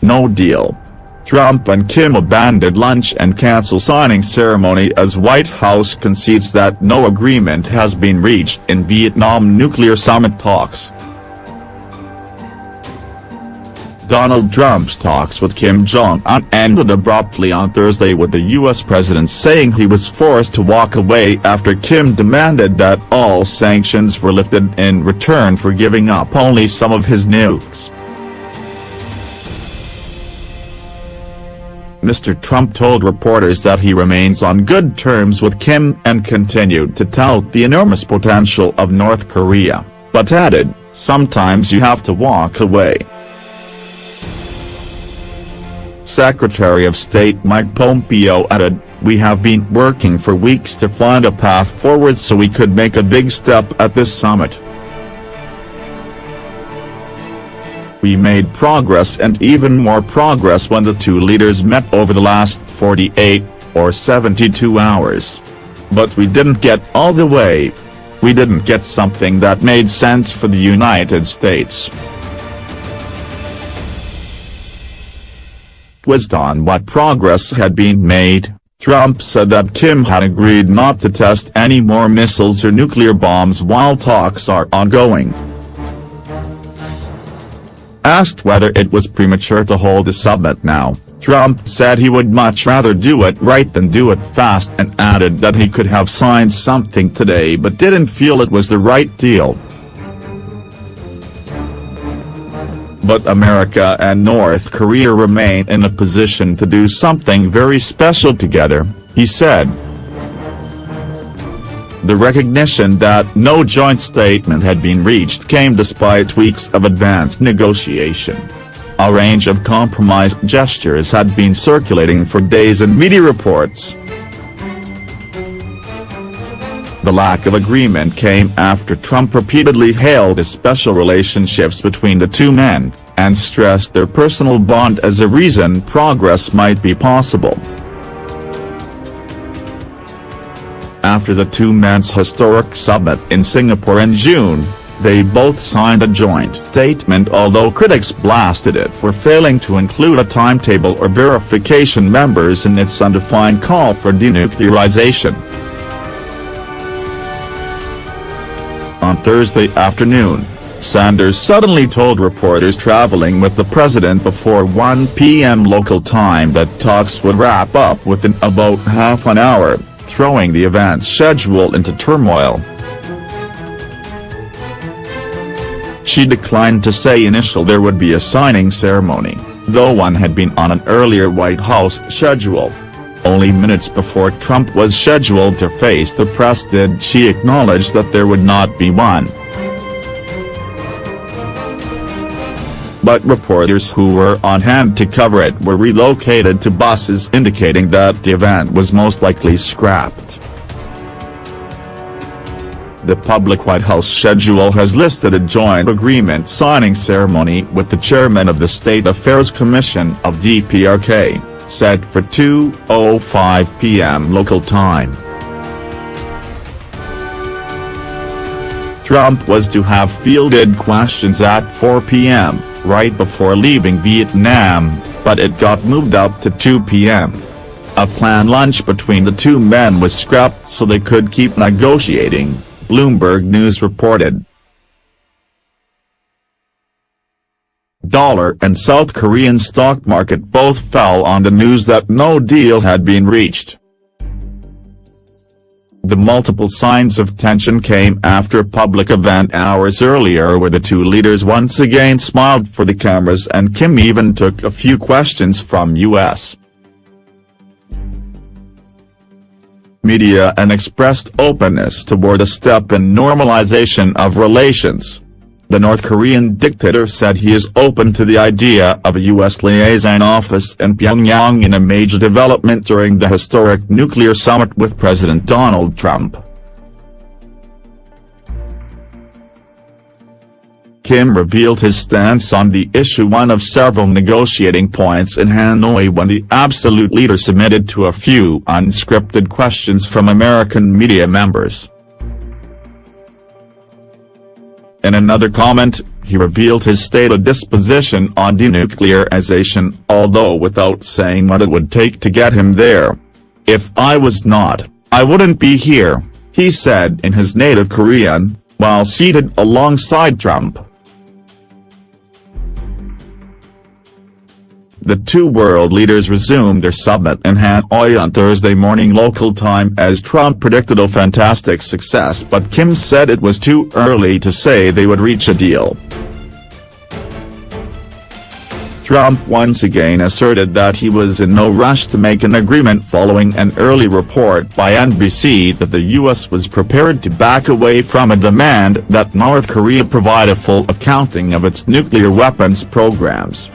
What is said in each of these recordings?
no deal. Trump and Kim abandoned lunch and cancel signing ceremony as White House concedes that no agreement has been reached in Vietnam nuclear summit talks. Donald Trump's talks with Kim Jong-un ended abruptly on Thursday, with the U.S. president saying he was forced to walk away after Kim demanded that all sanctions were lifted in return for giving up only some of his nukes. Mr. Trump told reporters that he remains on good terms with Kim and continued to tout the enormous potential of North Korea, but added, "Sometimes you have to walk away." Secretary of State Mike Pompeo added, "We have been working for weeks to find a path forward so we could make a big step at this summit. We made progress and even more progress when the two leaders met over the last 48 or 72 hours. But we didn't get all the way. We didn't get something that made sense for the United States." Quizzed on what progress had been made, Trump said that Kim had agreed not to test any more missiles or nuclear bombs while talks are ongoing. Asked whether it was premature to hold the summit now, Trump said he would much rather do it right than do it fast, and added that he could have signed something today but didn't feel it was the right deal. But America and North Korea remain in a position to do something very special together, he said. The recognition that no joint statement had been reached came despite weeks of advanced negotiation. A range of compromise gestures had been circulating for days in media reports. The lack of agreement came after Trump repeatedly hailed the special relationships between the two men, and stressed their personal bond as a reason progress might be possible. After the two men's historic summit in Singapore in June, they both signed a joint statement, although critics blasted it for failing to include a timetable or verification members in its undefined call for denuclearization. On Thursday afternoon, Sanders suddenly told reporters traveling with the president before 1 p.m. local time that talks would wrap up within about half an hour, throwing the event's schedule into turmoil. She declined to say initially there would be a signing ceremony, though one had been on an earlier White House schedule. Only minutes before Trump was scheduled to face the press did she acknowledge that there would not be one. But reporters who were on hand to cover it were relocated to buses, indicating that the event was most likely scrapped. The public White House schedule has listed a joint agreement signing ceremony with the chairman of the State Affairs Commission of DPRK, set for 2:05 p.m. local time. Trump was to have fielded questions at 4 p.m., right before leaving Vietnam, but it got moved up to 2 p.m. A planned lunch between the two men was scrapped so they could keep negotiating, Bloomberg News reported. Dollar and South Korean stock market both fell on the news that no deal had been reached. The multiple signs of tension came after a public event hours earlier where the two leaders once again smiled for the cameras, and Kim even took a few questions from U.S. media and expressed openness toward a step in normalization of relations. The North Korean dictator said he is open to the idea of a U.S. liaison office in Pyongyang in a major development during the historic nuclear summit with President Donald Trump. Kim revealed his stance on the issue, one of several negotiating points in Hanoi, when the absolute leader submitted to a few unscripted questions from American media members. In another comment, he revealed his stated disposition on denuclearization, although without saying what it would take to get him there. "If I was not, I wouldn't be here," he said in his native Korean, while seated alongside Trump. The two world leaders resumed their summit in Hanoi on Thursday morning local time as Trump predicted a fantastic success, but Kim said it was too early to say they would reach a deal. Trump once again asserted that he was in no rush to make an agreement following an early report by NBC that the U.S. was prepared to back away from a demand that North Korea provide a full accounting of its nuclear weapons programs.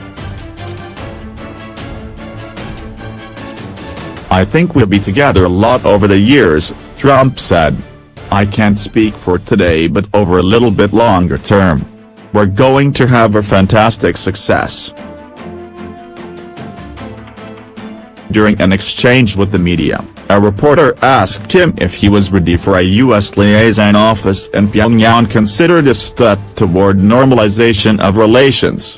"I think we'll be together a lot over the years," Trump said. "I can't speak for today, but over a little bit longer term. We're going to have a fantastic success." During an exchange with the media, a reporter asked Kim if he was ready for a U.S. liaison office in Pyongyang considered a step toward normalization of relations.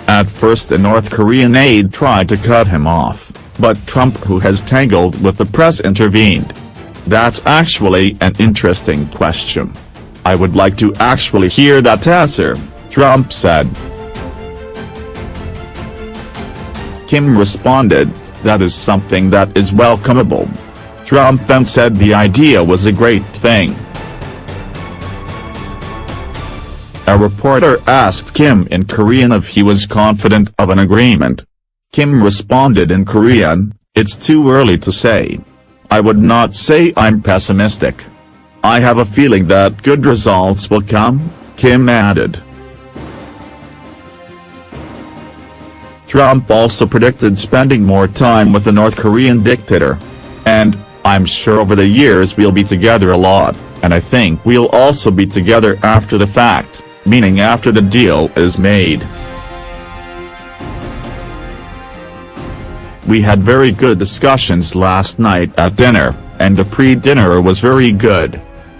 At first a North Korean aide tried to cut him off, but Trump, who has tangled with the press, intervened. "That's actually an interesting question. I would like to actually hear that answer," Trump said. Kim responded, "That is something that is welcomeable." Trump then said the idea was a great thing. A reporter asked Kim in Korean if he was confident of an agreement. Kim responded in Korean, "It's too early to say. I would not say I'm pessimistic. I have a feeling that good results will come," Kim added. Trump also predicted spending more time with the North Korean dictator. "And I'm sure over the years we'll be together a lot, and I think we'll also be together after the fact, meaning after the deal is made. We had very good discussions last night at dinner, and the pre-dinner was very good.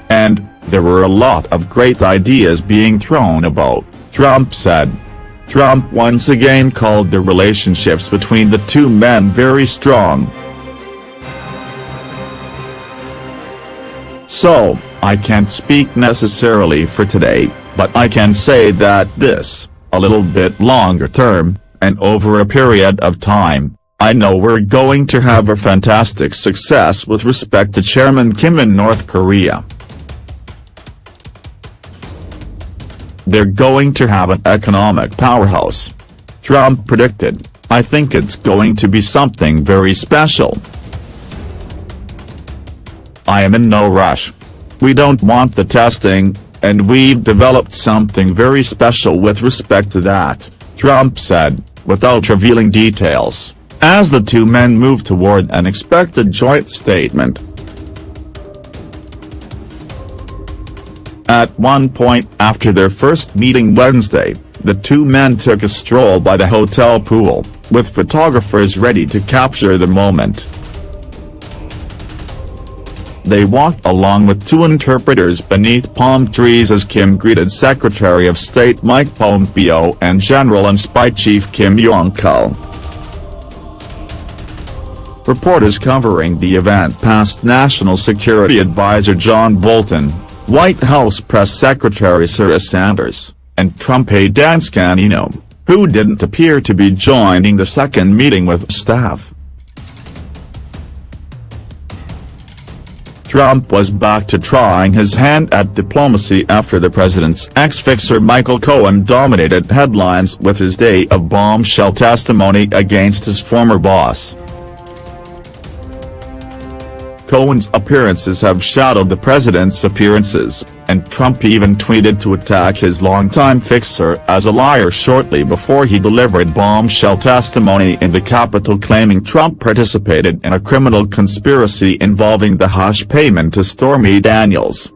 And there were a lot of great ideas being thrown about," Trump said. Trump once again called the relationships between the two men very strong. "So, I can't speak necessarily for today, but I can say that this, a little bit longer term, and over a period of time, I know we're going to have a fantastic success with respect to Chairman Kim in North Korea. They're going to have an economic powerhouse," Trump predicted. "I think it's going to be something very special. I am in no rush. We don't want the testing, and we've developed something very special with respect to that," Trump said, without revealing details, as the two men moved toward an expected joint statement. At one point after their first meeting Wednesday, the two men took a stroll by the hotel pool, with photographers ready to capture the moment. They walked along with two interpreters beneath palm trees as Kim greeted Secretary of State Mike Pompeo and General and Spy Chief Kim Jong-un. Reporters covering the event passed National Security Advisor John Bolton, White House Press Secretary Sarah Sanders, and Trump aide Dan Scanino, who didn't appear to be joining the second meeting with staff. Trump was back to trying his hand at diplomacy after the president's ex-fixer Michael Cohen dominated headlines with his day of bombshell testimony against his former boss. Cohen's appearances have shadowed the president's appearances, and Trump even tweeted to attack his longtime fixer as a liar shortly before he delivered bombshell testimony in the Capitol, claiming Trump participated in a criminal conspiracy involving the hush payment to Stormy Daniels.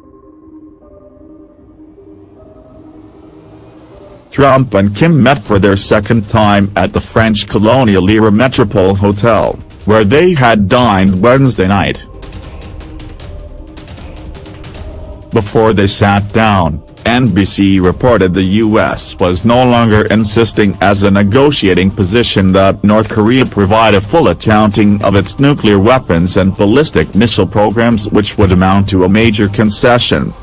Trump and Kim met for their second time at the French Colonial-era Metropole Hotel, where they had dined Wednesday night. Before they sat down, NBC reported the U.S. was no longer insisting as a negotiating position that North Korea provide a full accounting of its nuclear weapons and ballistic missile programs, which would amount to a major concession.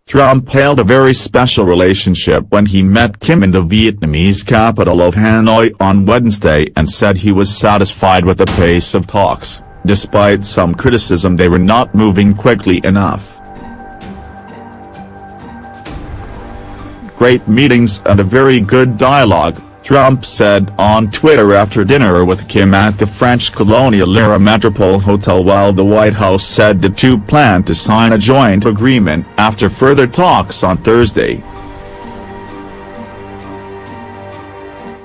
Trump hailed a very special relationship when he met Kim in the Vietnamese capital of Hanoi on Wednesday and said he was satisfied with the pace of talks, despite some criticism they were not moving quickly enough. "Great meetings and a very good dialogue," Trump said on Twitter after dinner with Kim at the French Colonial era Metropole Hotel, while the White House said the two plan to sign a joint agreement after further talks on Thursday.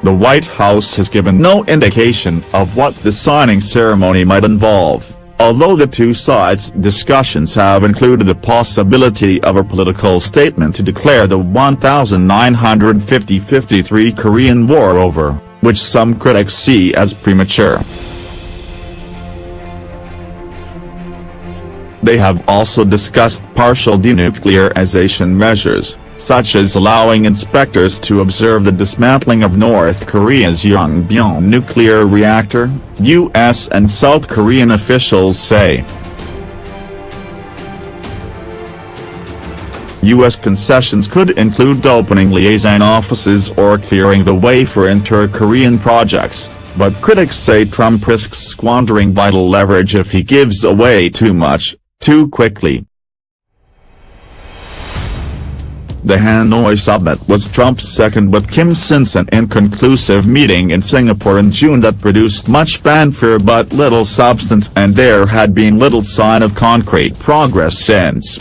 The White House has given no indication of what the signing ceremony might involve, although the two sides' discussions have included the possibility of a political statement to declare the 1950-53 Korean War over, which some critics see as premature. They have also discussed partial denuclearization measures, such as allowing inspectors to observe the dismantling of North Korea's Yongbyon nuclear reactor, U.S. and South Korean officials say. U.S. concessions could include opening liaison offices or clearing the way for inter-Korean projects, but critics say Trump risks squandering vital leverage if he gives away too much, too quickly. The Hanoi summit was Trump's second with Kim since an inconclusive meeting in Singapore in June that produced much fanfare but little substance, and there had been little sign of concrete progress since.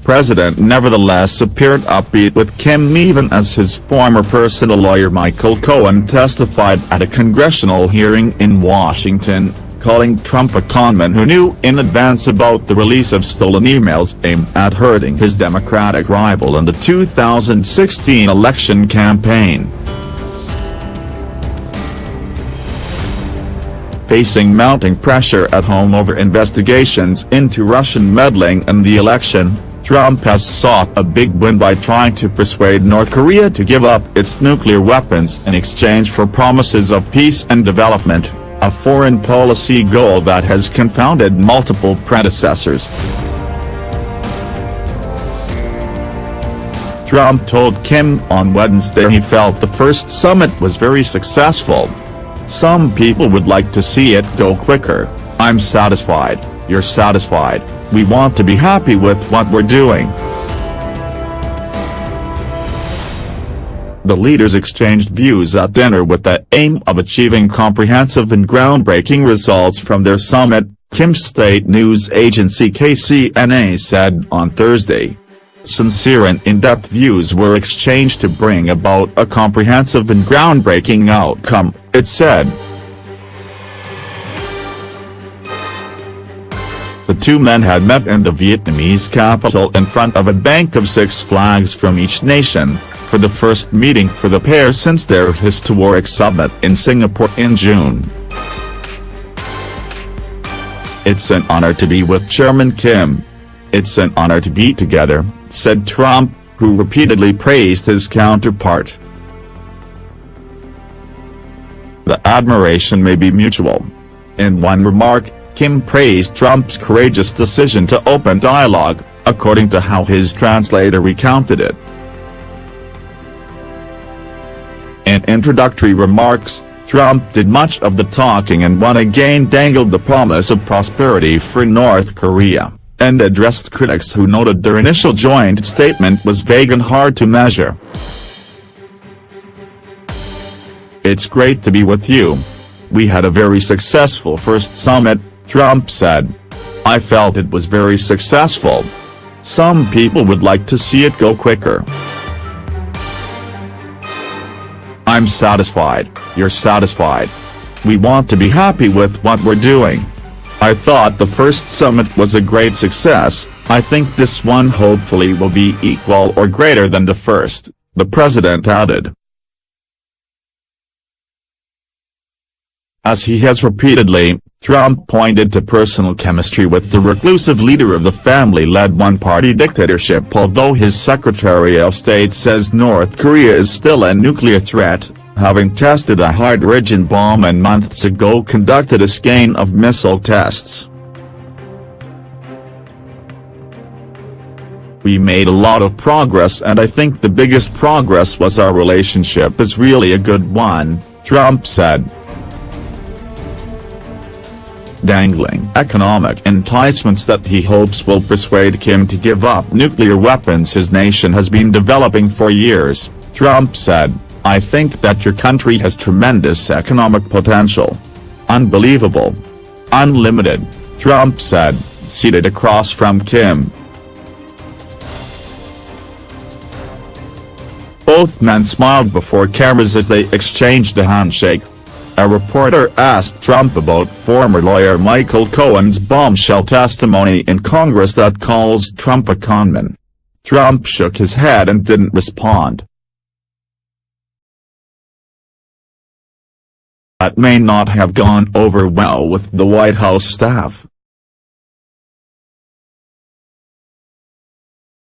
President nevertheless appeared upbeat with Kim, even as his former personal lawyer Michael Cohen testified at a congressional hearing in Washington, calling Trump a conman who knew in advance about the release of stolen emails aimed at hurting his Democratic rival in the 2016 election campaign. Facing mounting pressure at home over investigations into Russian meddling in the election, Trump has sought a big win by trying to persuade North Korea to give up its nuclear weapons in exchange for promises of peace and development, a foreign policy goal that has confounded multiple predecessors. Trump told Kim on Wednesday he felt the first summit was very successful. "Some people would like to see it go quicker. I'm satisfied, you're satisfied, we want to be happy with what we're doing." The leaders exchanged views at dinner with the aim of achieving comprehensive and groundbreaking results from their summit, Kim's state news agency KCNA said on Thursday. Sincere and in-depth views were exchanged to bring about a comprehensive and groundbreaking outcome, it said. The two men had met in the Vietnamese capital in front of a bank of 6 flags from each nation, for the first meeting for the pair since their historic summit in Singapore in June. "It's an honor to be with Chairman Kim. It's an honor to be together," said Trump, who repeatedly praised his counterpart. "The admiration may be mutual." In one remark, Kim praised Trump's courageous decision to open dialogue, according to how his translator recounted it. In introductory remarks, Trump did much of the talking and once again dangled the promise of prosperity for North Korea, and addressed critics who noted their initial joint statement was vague and hard to measure. "It's great to be with you. We had a very successful first summit," Trump said. "I felt it was very successful. Some people would like to see it go quicker. I'm satisfied, you're satisfied. We want to be happy with what we're doing. I thought the first summit was a great success. I think this one hopefully will be equal or greater than the first," the president added. As he has repeatedly, Trump pointed to personal chemistry with the reclusive leader of the family-led one-party dictatorship, although his Secretary of State says North Korea is still a nuclear threat, having tested a hydrogen bomb and months ago conducted a skein of missile tests. "We made a lot of progress, and I think the biggest progress was our relationship is really a good one," Trump said. Dangling economic enticements that he hopes will persuade Kim to give up nuclear weapons his nation has been developing for years, Trump said. "I think that your country has tremendous economic potential. Unbelievable. Unlimited," Trump said, seated across from Kim. Both men smiled before cameras as they exchanged a handshake. A reporter asked Trump about former lawyer Michael Cohen's bombshell testimony in Congress that calls Trump a conman. Trump shook his head and didn't respond. That may not have gone over well with the White House staff.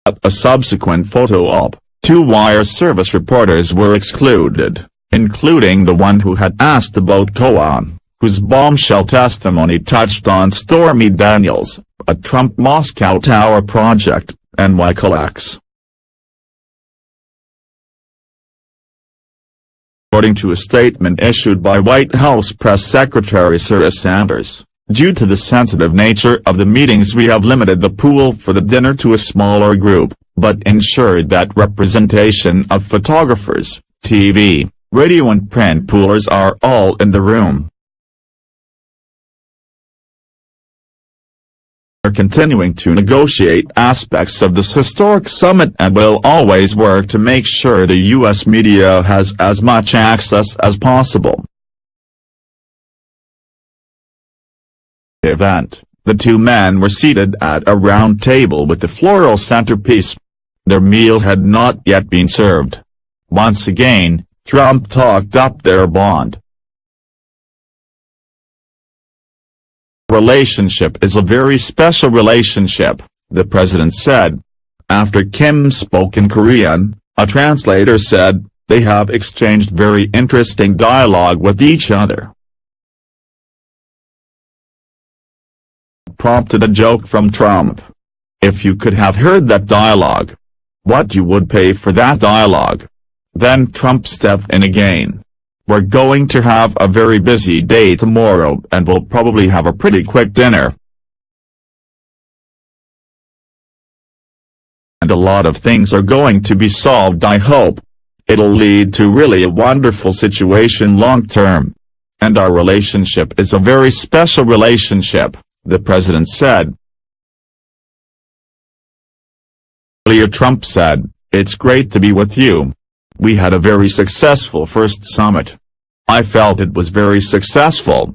At a subsequent photo op, 2 wire service reporters were excluded, including the one who had asked about Cohen, whose bombshell testimony touched on Stormy Daniels, a Trump Moscow Tower project, and WikiLeaks. According to a statement issued by White House Press Secretary Sarah Sanders, "Due to the sensitive nature of the meetings, we have limited the pool for the dinner to a smaller group, but ensured that representation of photographers, TV, radio and print poolers are all in the room. We're continuing to negotiate aspects of this historic summit and will always work to make sure the U.S. media has as much access as possible." The event, the 2 men were seated at a round table with a floral centerpiece. Their meal had not yet been served. Once again, Trump talked up their bond. "Relationship is a very special relationship," the president said. After Kim spoke in Korean, a translator said, "They have exchanged very interesting dialogue with each other." Prompted a joke from Trump. "If you could have heard that dialogue, what you would pay for that dialogue." Then Trump stepped in again. "We're going to have a very busy day tomorrow and we'll probably have a pretty quick dinner. And a lot of things are going to be solved. I hope. It'll lead to really a wonderful situation long term. And our relationship is a very special relationship," the president said. Earlier Trump said, "It's great to be with you. We had a very successful first summit. I felt it was very successful.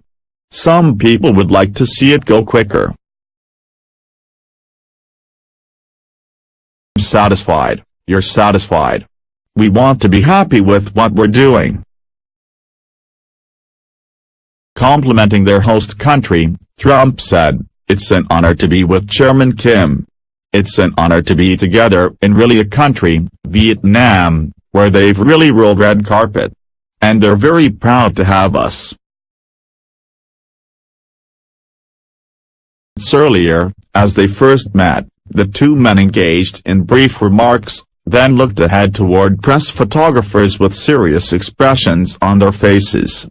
Some people would like to see it go quicker. I'm satisfied, you're satisfied. We want to be happy with what we're doing." Complimenting their host country, Trump said, "It's an honor to be with Chairman Kim. It's an honor to be together in really a country, Vietnam, where they've really rolled red carpet. And they're very proud to have us." Earlier, as they first met, the 2 men engaged in brief remarks, then looked ahead toward press photographers with serious expressions on their faces.